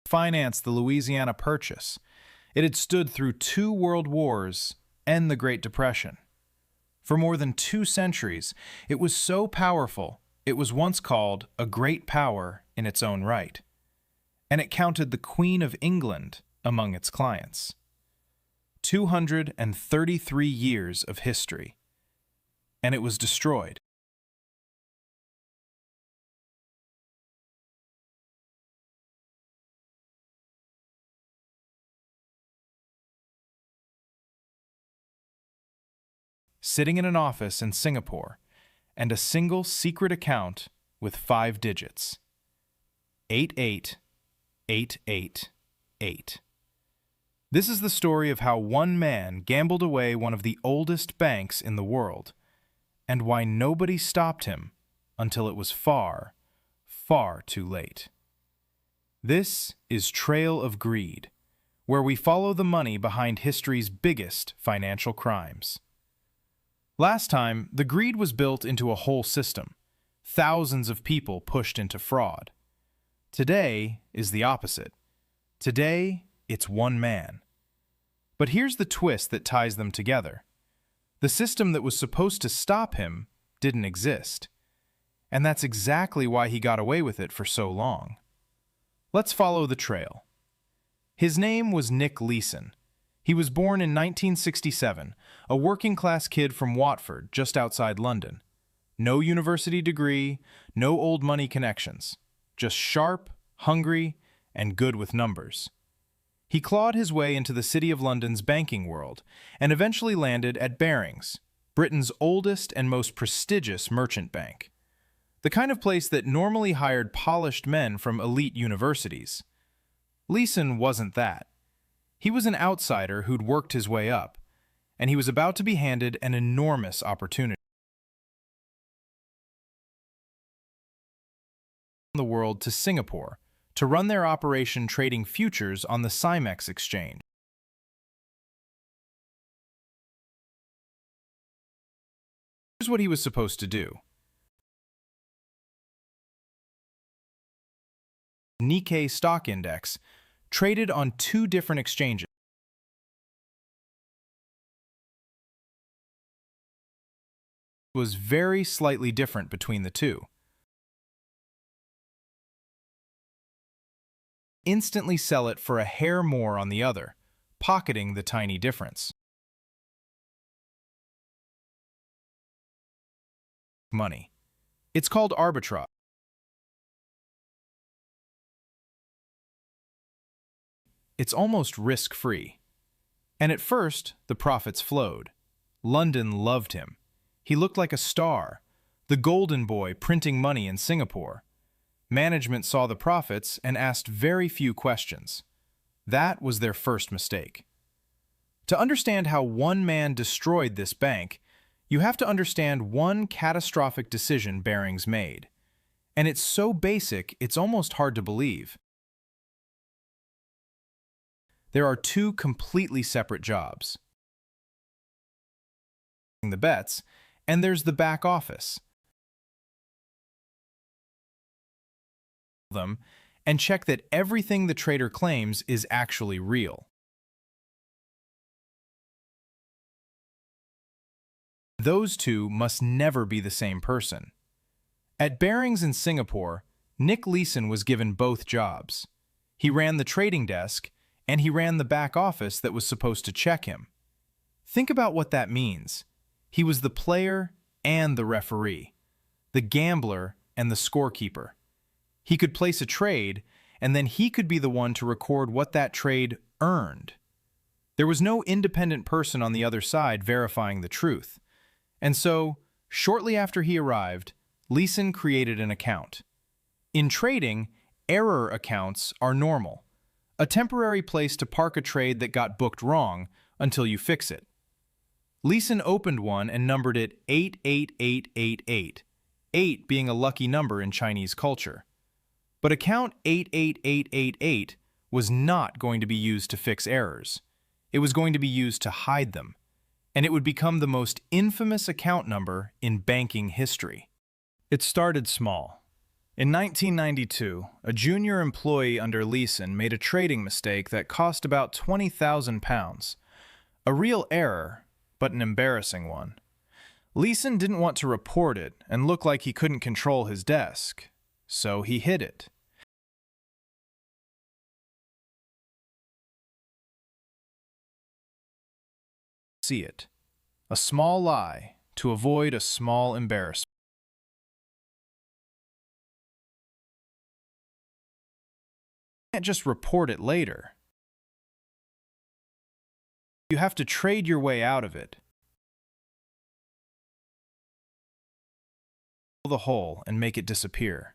financed the Louisiana Purchase. It had stood through 2 world wars and the Great Depression. For more than 2 centuries, it was so powerful, it was once called a great power in its own right. And it counted the Queen of England among its clients. 233 years of history. And it was destroyed. Sitting in an office in Singapore, and a single secret account with 5 digits. 88888. This is the story of how one man gambled away one of the oldest banks in the world, and why nobody stopped him until it was far, far too late. This is Trail of Greed, where we follow the money behind history's biggest financial crimes. Last time, the greed was built into a whole system. Thousands of people pushed into fraud. Today is the opposite. Today, it's one man. But here's the twist that ties them together. The system that was supposed to stop him didn't exist. And that's exactly why he got away with it for so long. Let's follow the trail. His name was Nick Leeson. He was born in 1967, a working-class kid from Watford, just outside London. No university degree, no old money connections. Just sharp, hungry, and good with numbers. He clawed his way into the City of London's banking world and eventually landed at Barings, Britain's oldest and most prestigious merchant bank. The kind of place that normally hired polished men from elite universities. Leeson wasn't that. He was an outsider who'd worked his way up, and he was about to be handed an enormous opportunity. The world to Singapore to run their operation trading futures on the Simex exchange. Here's what he was supposed to do. Nikkei stock index traded on 2 different exchanges. It was very slightly different between the two. Instantly sell it for a hair more on the other, pocketing the tiny difference. Money. It's called arbitrage. It's almost risk-free. And at first, the profits flowed. London loved him. He looked like a star, the golden boy printing money in Singapore. Management saw the profits and asked very few questions. That was their first mistake. To understand how one man destroyed this bank, you have to understand one catastrophic decision Barings made. And it's so basic, it's almost hard to believe. There are 2 completely separate jobs. The bets, and there's the back office. Them and check that everything the trader claims is actually real. Those 2 must never be the same person. At Barings in Singapore, Nick Leeson was given both jobs. He ran the trading desk, and he ran the back office that was supposed to check him. Think about what that means. He was the player and the referee, the gambler and the scorekeeper. He could place a trade, and then he could be the one to record what that trade earned. There was no independent person on the other side verifying the truth. And so, shortly after he arrived, Leeson created an account. In trading, error accounts are normal. A temporary place to park a trade that got booked wrong until you fix it. Leeson opened one and numbered it 88888, 8 being a lucky number in Chinese culture. But account 88888 was not going to be used to fix errors. It was going to be used to hide them, and it would become the most infamous account number in banking history. It started small. In 1992, a junior employee under Leeson made a trading mistake that cost about £20,000. A real error, but an embarrassing one. Leeson didn't want to report it and look like he couldn't control his desk, so he hid it. See it. A small lie to avoid a small embarrassment. You can't just report it later. You have to trade your way out of it. The hole and make it disappear.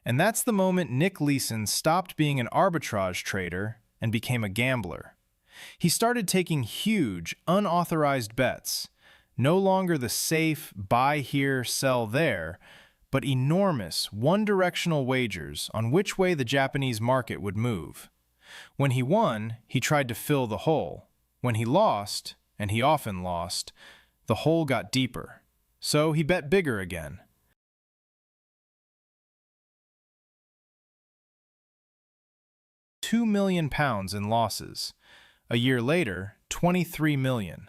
And that's the moment Nick Leeson stopped being an arbitrage trader and became a gambler. He started taking huge, unauthorized bets, no longer the safe buy here, sell there, but enormous, one-directional wagers on which way the Japanese market would move. When he won, he tried to fill the hole. When he lost, and he often lost, the hole got deeper. So he bet bigger again. £2 million in losses. A year later, 23 million.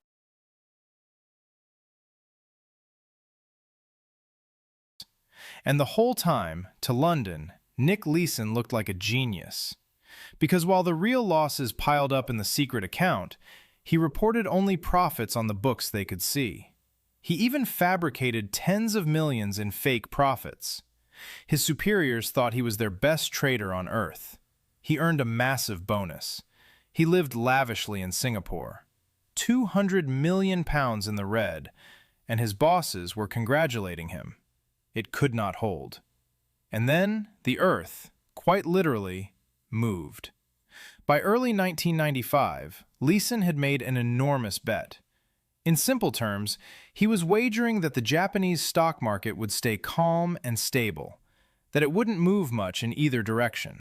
And the whole time, to London, Nick Leeson looked like a genius. Because while the real losses piled up in the secret account, he reported only profits on the books they could see. He even fabricated tens of millions in fake profits. His superiors thought he was their best trader on earth. He earned a massive bonus. He lived lavishly in Singapore. £200 million in the red, and his bosses were congratulating him. It could not hold. And then the earth, quite literally, moved. By early 1995, Leeson had made an enormous bet. In simple terms, he was wagering that the Japanese stock market would stay calm and stable, that it wouldn't move much in either direction.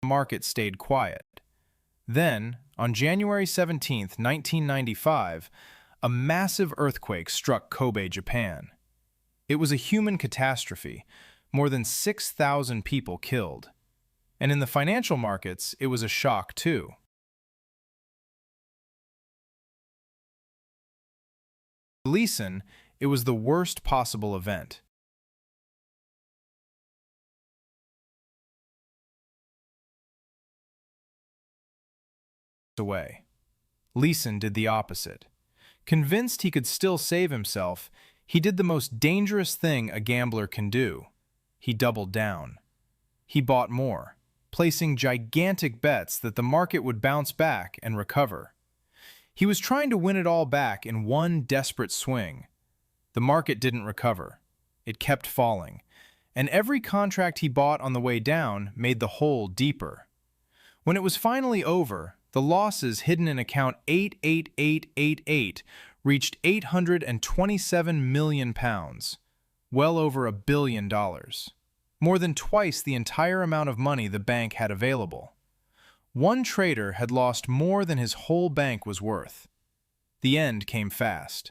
The market stayed quiet. Then, on January 17, 1995, a massive earthquake struck Kobe, Japan. It was a human catastrophe, more than 6,000 people killed. And in the financial markets, it was a shock too. For Leeson, it was the worst possible event. Away. Leeson did the opposite. Convinced he could still save himself, he did the most dangerous thing a gambler can do. He doubled down. He bought more, placing gigantic bets that the market would bounce back and recover. He was trying to win it all back in one desperate swing. The market didn't recover. It kept falling, and every contract he bought on the way down made the hole deeper. When it was finally over, the losses hidden in account 88888 reached £827 million, well over $1 billion, more than twice the entire amount of money the bank had available. One trader had lost more than his whole bank was worth. The end came fast.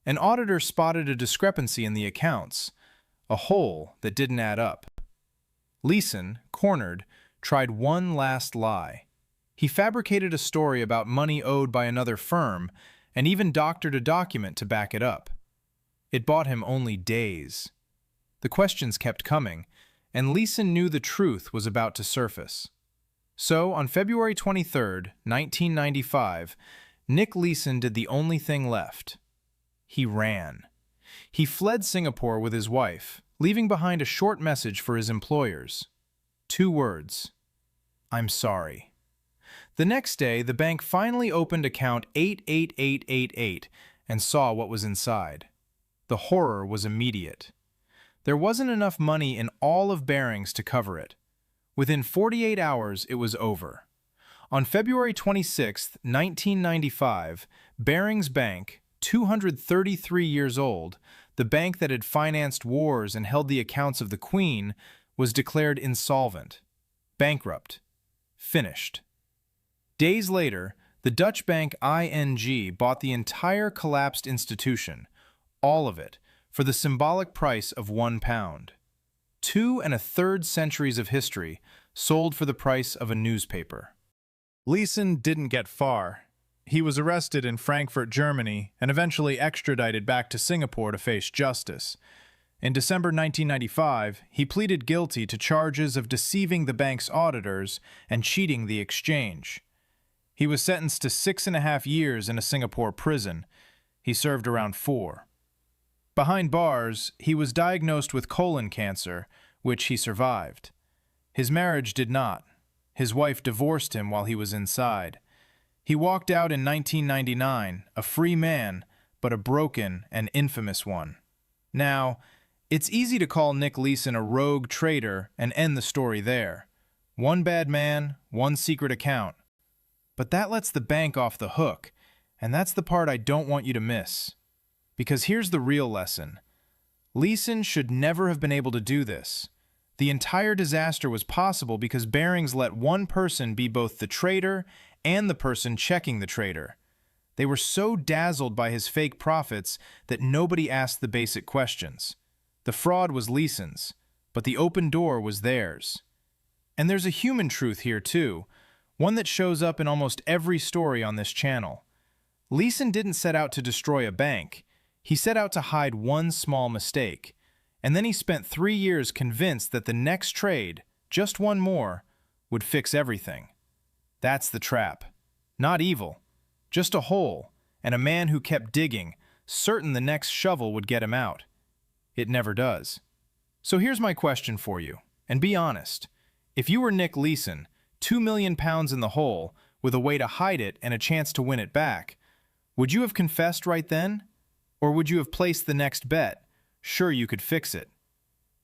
An auditor spotted a discrepancy in the accounts, a hole that didn't add up. Leeson, cornered, tried one last lie. He fabricated a story about money owed by another firm and even doctored a document to back it up. It bought him only days. The questions kept coming, and Leeson knew the truth was about to surface. So, on February 23, 1995, Nick Leeson did the only thing left. He ran. He fled Singapore with his wife, leaving behind a short message for his employers. 2 words: "I'm sorry." The next day, the bank finally opened account 88888 and saw what was inside. The horror was immediate. There wasn't enough money in all of Barings to cover it. Within 48 hours, it was over. On February 26, 1995, Barings Bank, 233 years old, the bank that had financed wars and held the accounts of the Queen, was declared insolvent, bankrupt, finished. Days later, the Dutch bank ING bought the entire collapsed institution, all of it, for the symbolic price of £1. 2 1/3 centuries of history sold for the price of a newspaper. Leeson didn't get far. He was arrested in Frankfurt, Germany, and eventually extradited back to Singapore to face justice. In December 1995, he pleaded guilty to charges of deceiving the bank's auditors and cheating the exchange. He was sentenced to 6.5 years in a Singapore prison. He served around 4. Behind bars, he was diagnosed with colon cancer, which he survived. His marriage did not. His wife divorced him while he was inside. He walked out in 1999, a free man, but a broken and infamous one. Now, it's easy to call Nick Leeson a rogue traitor and end the story there. One bad man, one secret account. But that lets the bank off the hook, and that's the part I don't want you to miss. Because here's the real lesson. Leeson should never have been able to do this. The entire disaster was possible because Barings let one person be both the traitor and the person checking the traitor. They were so dazzled by his fake profits that nobody asked the basic questions. The fraud was Leeson's, but the open door was theirs. And there's a human truth here too, one that shows up in almost every story on this channel. Leeson didn't set out to destroy a bank. He set out to hide one small mistake. And then he spent 3 years convinced that the next trade, just one more, would fix everything. That's the trap. Not evil, just a hole, and a man who kept digging, certain the next shovel would get him out. It never does. So here's my question for you, and be honest. If you were Nick Leeson, £2 million in the hole, with a way to hide it and a chance to win it back, would you have confessed right then? Or would you have placed the next bet? Sure, you could fix it.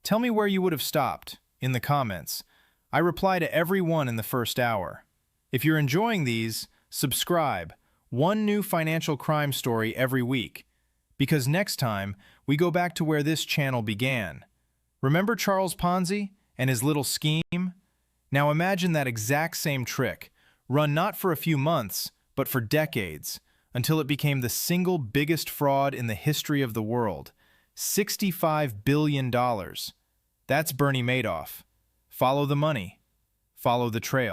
Tell me where you would have stopped, in the comments. I reply to every one in the first hour. If you're enjoying these, subscribe. One new financial crime story every week. Because next time, we go back to where this channel began. Remember Charles Ponzi and his little scheme? Now imagine that exact same trick, run not for a few months, but for decades, until it became the single biggest fraud in the history of the world. $65 billion. That's Bernie Madoff. Follow the money. Follow the trail.